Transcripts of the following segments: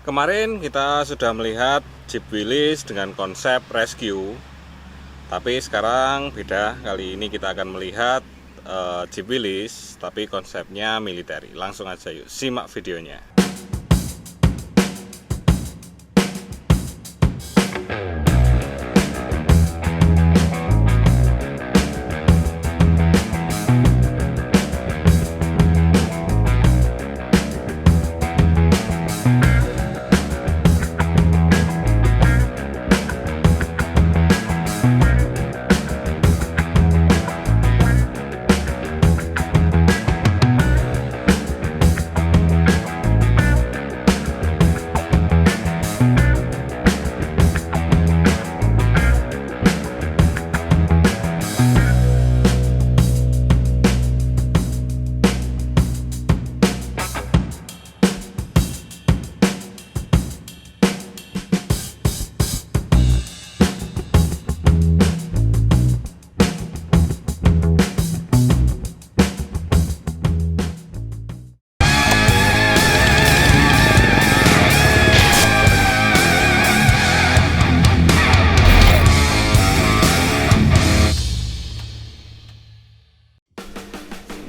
Kemarin kita sudah melihat Jeep Willys dengan konsep rescue, tapi sekarang beda. Kali ini kita akan melihat Jeep Willys tapi konsepnya militeri. Langsung aja yuk simak videonya.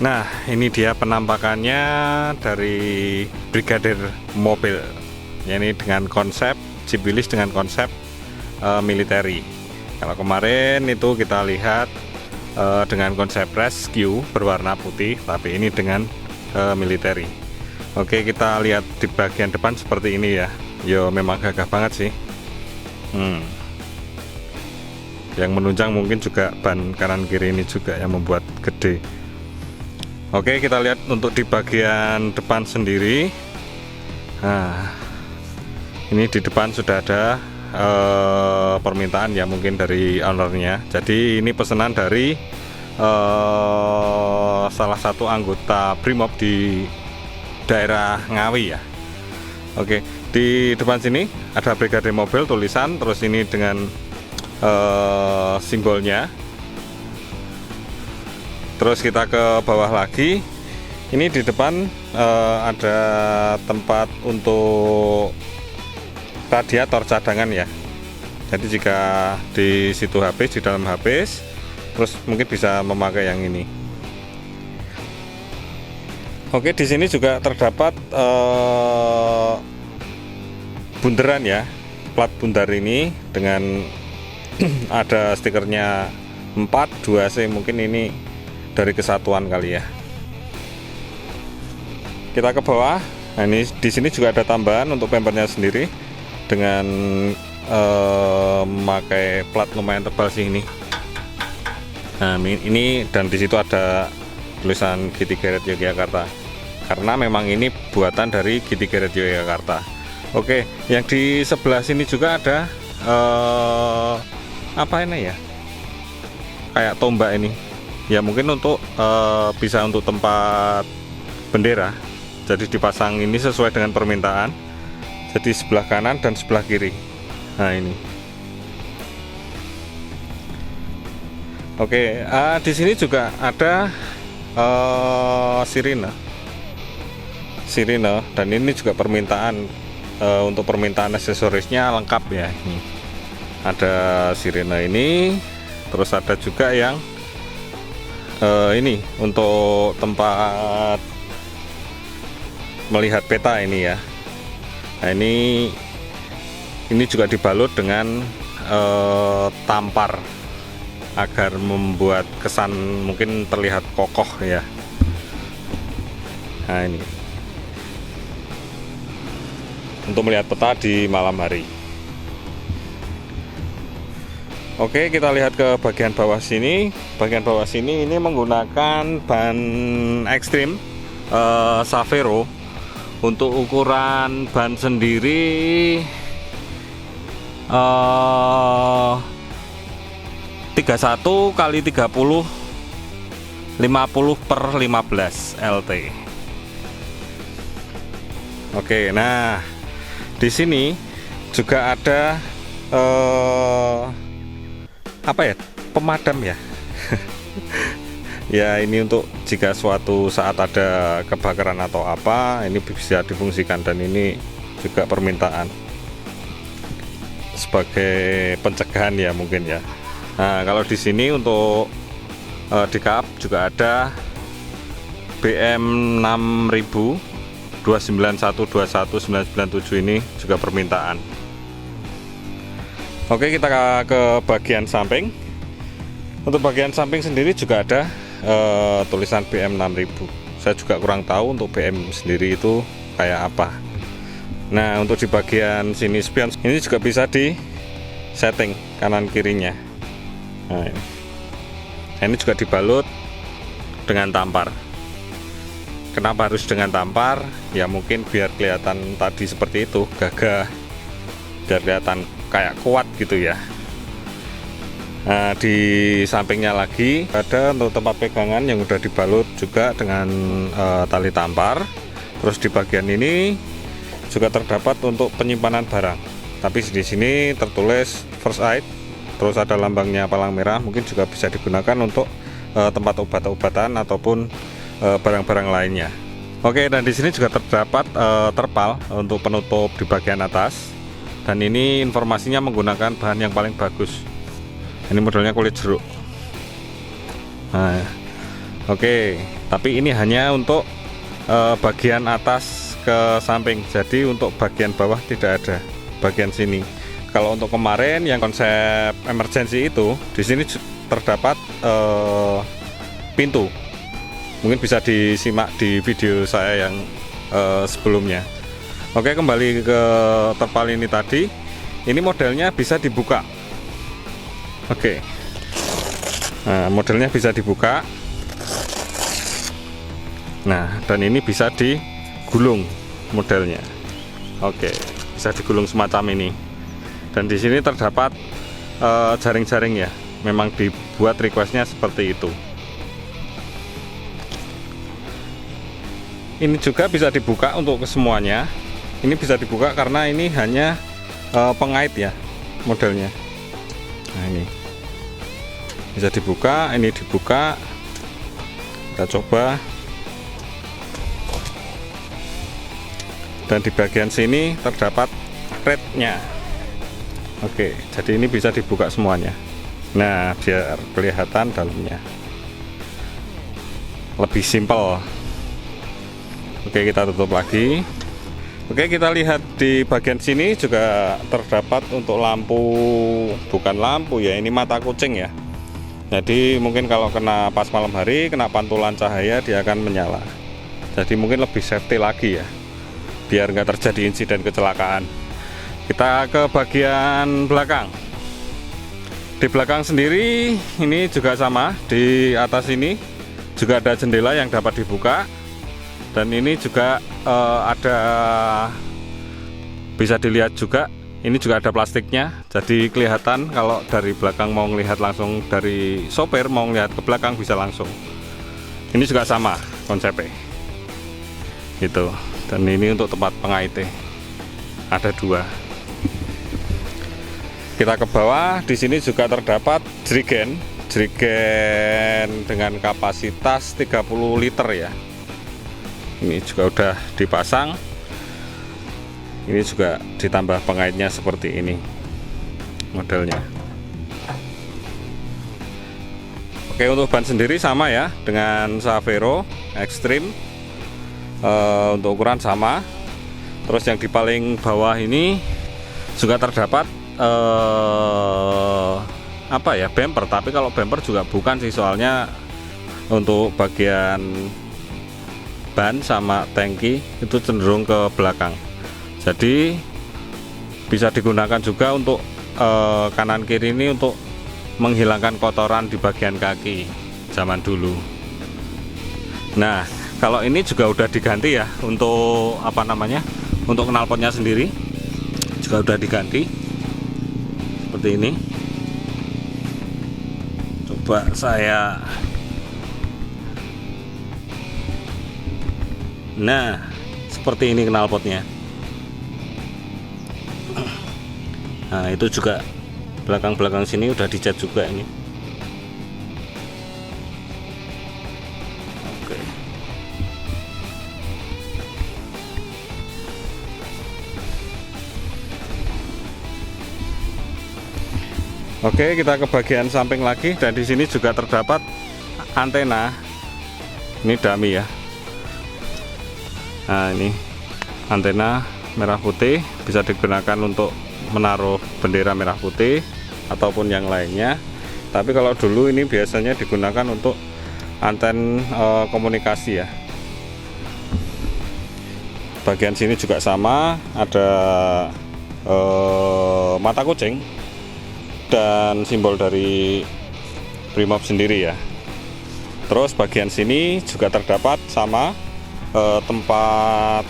Nah, ini dia penampakannya dari Brigadir mobil. Ini dengan konsep Jeep Willys dengan konsep militeri. Kalau kemarin itu kita lihat dengan konsep rescue berwarna putih, tapi ini dengan militeri. Oke, kita lihat di bagian depan seperti ini ya. Yo, memang gagah banget sih. Yang menunjang mungkin juga ban kanan kiri ini juga yang membuat gede. Oke, kita lihat untuk di bagian depan sendiri. Nah, ini di depan sudah ada permintaan ya mungkin dari ownernya. Jadi ini pesanan dari salah satu anggota Brimob di daerah Ngawi ya. Oke, di depan sini ada Brigadir mobil tulisan, terus ini dengan simbolnya. Terus kita ke bawah lagi. Ini di depan ada tempat untuk radiator cadangan ya. Jadi jika di situ habis, di dalam habis, terus mungkin bisa memakai yang ini. Oke, di sini juga terdapat bundaran ya, plat bundar ini dengan ada stikernya 4 2C, mungkin ini dari kesatuan kali ya. Kita ke bawah. Nah, ini di sini juga ada tambahan untuk bempernya sendiri dengan memakai plat lumayan tebal sih ini. Nah, ini dan di situ ada tulisan GT Garage Yogyakarta karena memang ini buatan dari GT Garage Yogyakarta. Oke, yang di sebelah sini juga ada apa ini ya? Kayak tombak ini. Ya mungkin untuk bisa untuk tempat bendera, jadi dipasang ini sesuai dengan permintaan, jadi sebelah kanan dan sebelah kiri. Nah ini oke. Di sini juga ada sirine dan ini juga permintaan untuk permintaan aksesorisnya lengkap ya. Ini ada sirine ini, terus ada juga yang ini untuk tempat melihat peta ini ya. Nah, ini juga dibalut dengan tampar agar membuat kesan mungkin terlihat kokoh ya. Nah, ini untuk melihat peta di malam hari. Oke, kita lihat ke bagian bawah sini. Bagian bawah sini ini menggunakan ban ekstrim Savero. Untuk ukuran ban sendiri 31 kali 30 50/15 LT. Oke, nah di sini juga ada apa ya, pemadam ya. Ya ini untuk jika suatu saat ada kebakaran atau apa, ini bisa difungsikan, dan ini juga permintaan sebagai pencegahan ya mungkin ya. Nah, kalau di sini untuk di kap juga ada BM 6000 29121 997 ini juga permintaan. Oke, kita ke bagian samping. Untuk bagian samping sendiri juga ada tulisan BM 6000. Saya juga kurang tahu untuk BM sendiri itu kayak apa. Nah, untuk di bagian sini spion ini juga bisa di setting kanan kirinya. Nah, ini juga dibalut dengan tampar. Kenapa harus dengan tampar? Ya mungkin biar kelihatan tadi seperti itu, gagah, biar kelihatan kayak kuat gitu ya. Nah, di sampingnya lagi ada untuk tempat pegangan yang udah dibalut juga dengan tali tampar. Terus di bagian ini juga terdapat untuk penyimpanan barang. Tapi di sini tertulis first aid, terus ada lambangnya palang merah, mungkin juga bisa digunakan untuk tempat obat-obatan ataupun barang-barang lainnya. Oke, dan di sini juga terdapat terpal untuk penutup di bagian atas. Dan ini informasinya menggunakan bahan yang paling bagus. Ini modelnya kulit jeruk. Nah, oke, tapi ini hanya untuk bagian atas ke samping. Jadi untuk bagian bawah tidak ada. Bagian sini. Kalau untuk kemarin yang konsep emergency itu, di sini terdapat pintu. Mungkin bisa disimak di video saya yang sebelumnya. Oke, kembali ke terpal ini tadi. Ini modelnya bisa dibuka. Oke. Nah, modelnya bisa dibuka. Nah, dan ini bisa digulung modelnya. Oke, bisa digulung semacam ini. Dan di sini terdapat jaring-jaring ya. Memang dibuat requestnya seperti itu. Ini juga bisa dibuka untuk kesemuanya. Ini bisa dibuka karena ini hanya pengait ya modelnya. Nah, ini bisa dibuka, ini dibuka. Kita coba. Dan di bagian sini terdapat threadnya. Oke, jadi ini bisa dibuka semuanya. Nah, biar kelihatan dalamnya lebih simpel. Oke, kita tutup lagi. Oke, kita lihat di bagian sini juga terdapat untuk lampu, bukan lampu ya, ini mata kucing ya. Jadi mungkin kalau kena pas malam hari, kena pantulan cahaya dia akan menyala. Jadi mungkin lebih safety lagi ya, biar nggak terjadi insiden kecelakaan. Kita ke bagian belakang. Di belakang sendiri ini juga sama, di atas ini juga ada jendela yang dapat dibuka. Dan ini juga ada, bisa dilihat juga, ini juga ada plastiknya. Jadi kelihatan kalau dari belakang mau melihat langsung, dari sopir mau melihat ke belakang bisa langsung. Ini juga sama konsepnya gitu. Dan ini untuk tempat pengaitnya ada dua. Kita ke bawah, di sini juga terdapat jerigen dengan kapasitas 30 liter ya. Ini juga udah dipasang. Ini juga ditambah pengaitnya seperti ini modelnya. Oke, untuk ban sendiri sama ya dengan Savero Extreme. Untuk ukuran sama. Terus yang di paling bawah ini juga terdapat apa ya, bumper. Tapi kalau bumper juga bukan sih, soalnya untuk bagian ban sama tangki itu cenderung ke belakang. Jadi bisa digunakan juga untuk kanan kiri ini untuk menghilangkan kotoran di bagian kaki zaman dulu. Nah, kalau ini juga udah diganti ya, untuk apa namanya, untuk knalpotnya sendiri juga udah diganti seperti ini. Coba saya, nah seperti ini knalpotnya. Nah, itu juga belakang-belakang sini udah dicat juga ini. Oke. Oke, kita ke bagian samping lagi, dan di sini juga terdapat antena. Ini dummy ya. Nah, ini antena merah putih, bisa digunakan untuk menaruh bendera merah putih ataupun yang lainnya. Tapi kalau dulu ini biasanya digunakan untuk anten komunikasi ya. Bagian sini juga sama, ada mata kucing dan simbol dari Brimob sendiri ya. Terus bagian sini juga terdapat sama tempat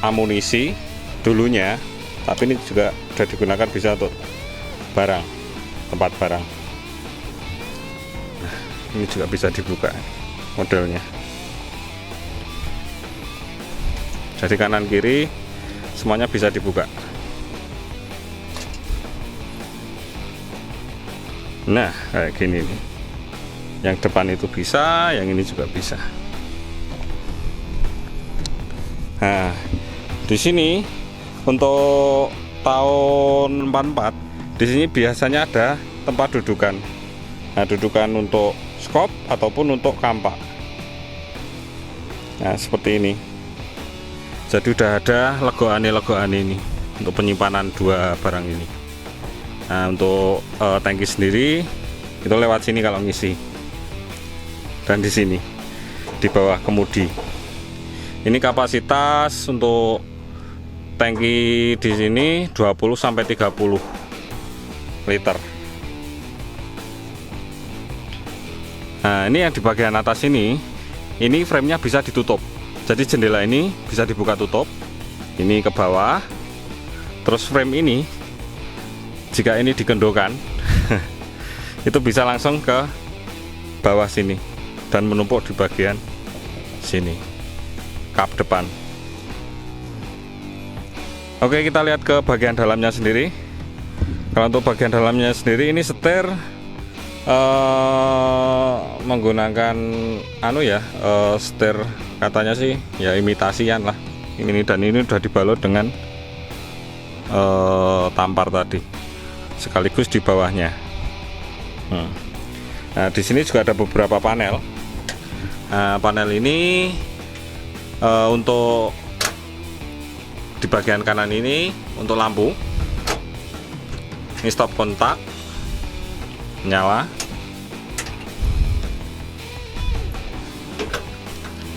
amunisi dulunya, tapi ini juga sudah digunakan bisa untuk barang, tempat barang. Nah, ini juga bisa dibuka modelnya. Jadi kanan kiri semuanya bisa dibuka. Nah, kayak gini nih. Yang depan itu bisa, yang ini juga bisa. Nah, di sini untuk tahun 44, di sini biasanya ada tempat dudukan. Nah, dudukan untuk skop ataupun untuk kampak. Nah, seperti ini. Jadi udah ada legoan ini untuk penyimpanan dua barang ini. Nah, untuk tangki sendiri itu lewat sini kalau ngisi, dan di sini di bawah kemudi. Ini kapasitas untuk tangki di sini 20 sampai 30 liter. Nah, ini yang di bagian atas ini frame-nya bisa ditutup. Jadi jendela ini bisa dibuka tutup. Ini ke bawah. Terus frame ini jika ini digendokan itu bisa langsung ke bawah sini dan menumpuk di bagian sini, kap depan. Oke, kita lihat ke bagian dalamnya sendiri. Kalau untuk bagian dalamnya sendiri, ini setir menggunakan setir katanya sih ya imitasian lah ini, dan ini udah dibalut dengan tampar tadi sekaligus di bawahnya. Nah, di sini juga ada beberapa panel. Nah, panel ini untuk di bagian kanan ini untuk lampu. Ini stop kontak, nyala.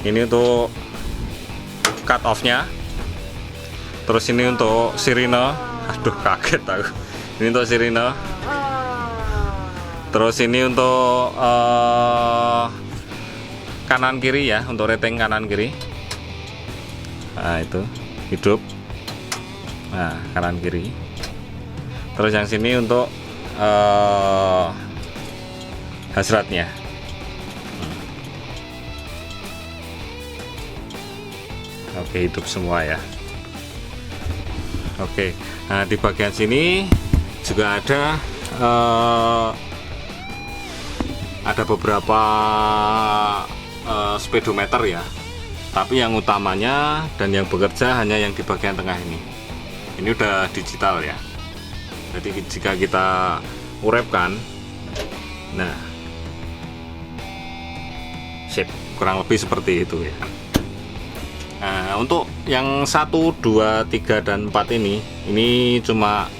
Ini untuk cut off-nya. Terus ini untuk sirine. Aduh, kaget aku. Ini untuk sirine. Terus ini untuk kanan kiri ya, untuk rating kanan kiri. Nah, itu hidup. Nah, kanan kiri. Terus yang sini untuk hasratnya. Oke, hidup semua ya. Oke, nah di bagian sini juga ada beberapa speedometer ya. Tapi yang utamanya dan yang bekerja hanya yang di bagian tengah ini. Ini udah digital ya. Jadi jika kita urepkan, nah, sip, kurang lebih seperti itu ya. Nah, untuk yang 1, 2, 3, dan 4 ini cuma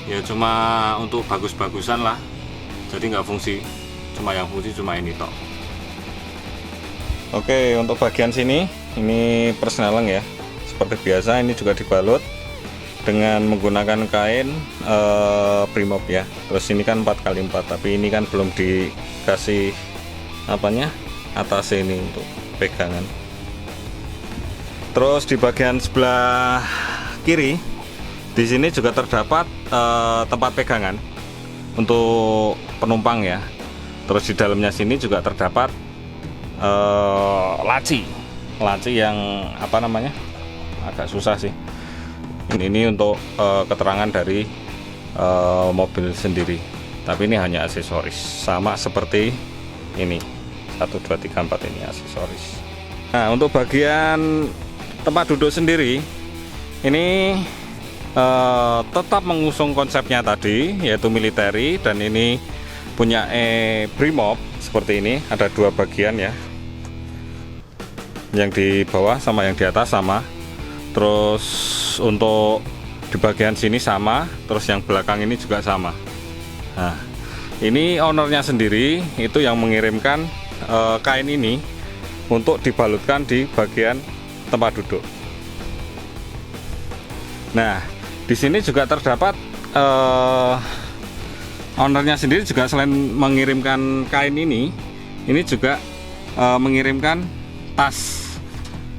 ya cuma untuk bagus-bagusan lah. Jadi nggak fungsi, yang fungsi cuma ini toh. Oke, untuk bagian sini ini persneleng ya. Seperti biasa, ini juga dibalut dengan menggunakan kain Brimob ya. Terus ini kan 4x4, tapi ini kan belum dikasih atas ini untuk pegangan. Terus di bagian sebelah kiri di sini juga terdapat tempat pegangan untuk penumpang ya. Terus di dalamnya sini juga terdapat laci yang agak susah sih. Ini untuk keterangan dari mobil sendiri, tapi ini hanya aksesoris, sama seperti ini 1, 2, 3, 4 ini aksesoris. Nah, untuk bagian tempat duduk sendiri ini tetap mengusung konsepnya tadi, yaitu militeri. Dan ini punya Brimob seperti ini, ada dua bagian ya, yang di bawah sama yang di atas sama. Terus untuk di bagian sini sama, terus yang belakang ini juga sama. Nah, ini ownernya sendiri itu yang mengirimkan kain ini untuk dibalutkan di bagian tempat duduk. Nah, di sini juga terdapat ownernya sendiri juga selain mengirimkan kain ini juga mengirimkan tas,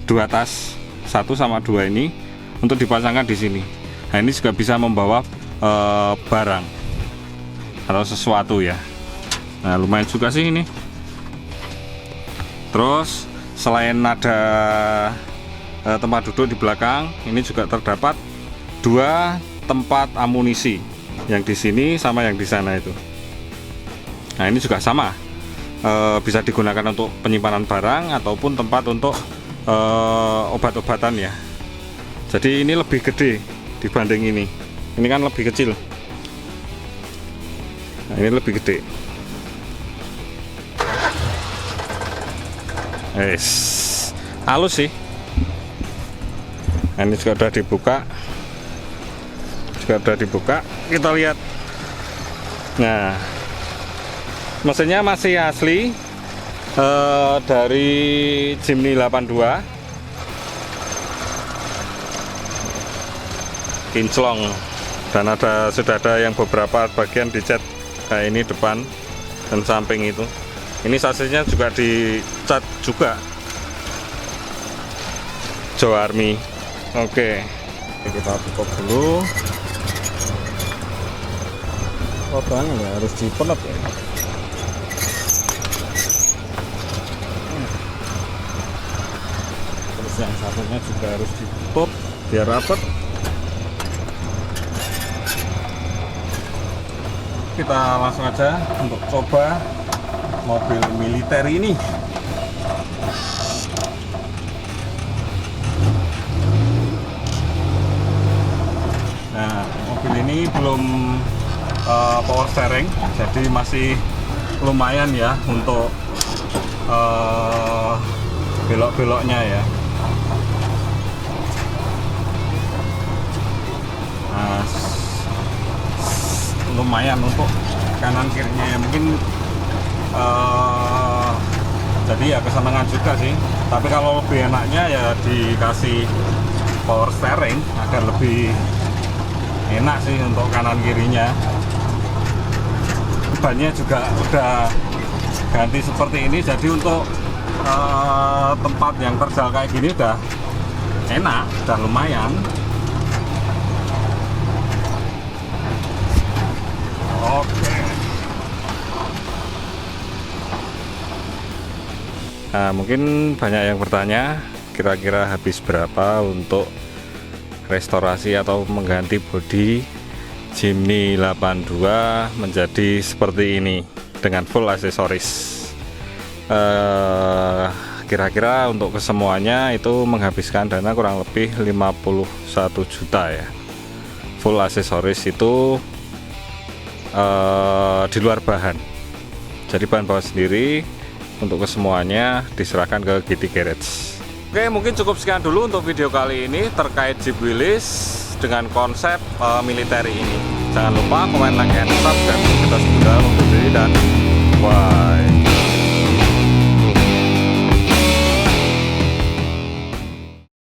dua tas, 1 sama 2 ini untuk dipasangkan di sini. Nah, ini juga bisa membawa barang atau sesuatu ya. Nah, lumayan juga sih ini. Terus selain ada tempat duduk di belakang, ini juga terdapat 2 tempat amunisi, yang di sini sama yang di sana itu. Nah, ini juga sama, bisa digunakan untuk penyimpanan barang ataupun tempat untuk obat-obatan ya. Jadi ini lebih gede dibanding ini. Ini kan lebih kecil. Nah, ini lebih gede. Halus sih. Nah, ini juga sudah dibuka. Kita lihat. Nah, mesinnya masih asli dari Jimny 82, kinclong, dan sudah ada yang beberapa bagian dicat kayak ini, depan dan samping itu. Ini sasisnya juga dicat juga Joe Army. Oke, kita tutup dulu. Lubangnya ya harus dipelot ya. Terus yang satunya juga harus ditutup biar rapat. Kita langsung aja untuk coba mobil militer ini. Nah, mobil ini belum power steering, jadi masih lumayan ya untuk belok-beloknya ya. Nah, lumayan untuk kanan kirinya ya, mungkin jadi ya kesenangan juga sih. Tapi kalau lebih enaknya ya dikasih power steering agar lebih enak sih untuk kanan kirinya. Bannya juga udah ganti seperti ini, jadi untuk tempat yang terjal kayak gini udah enak, udah lumayan. Oke. Nah, mungkin banyak yang bertanya kira-kira habis berapa untuk restorasi atau mengganti bodi Jimny 82 menjadi seperti ini dengan full aksesoris. Kira-kira untuk kesemuanya itu menghabiskan dana kurang lebih 51 juta ya. Full aksesoris itu di luar bahan, jadi bahan bawah sendiri. Untuk kesemuanya diserahkan ke GT Garage. Oke, mungkin cukup sekian dulu untuk video kali ini terkait Jeep Willys dengan konsep militer ini. Jangan lupa komen, like, and subscribe. Kita sudah undur diri dan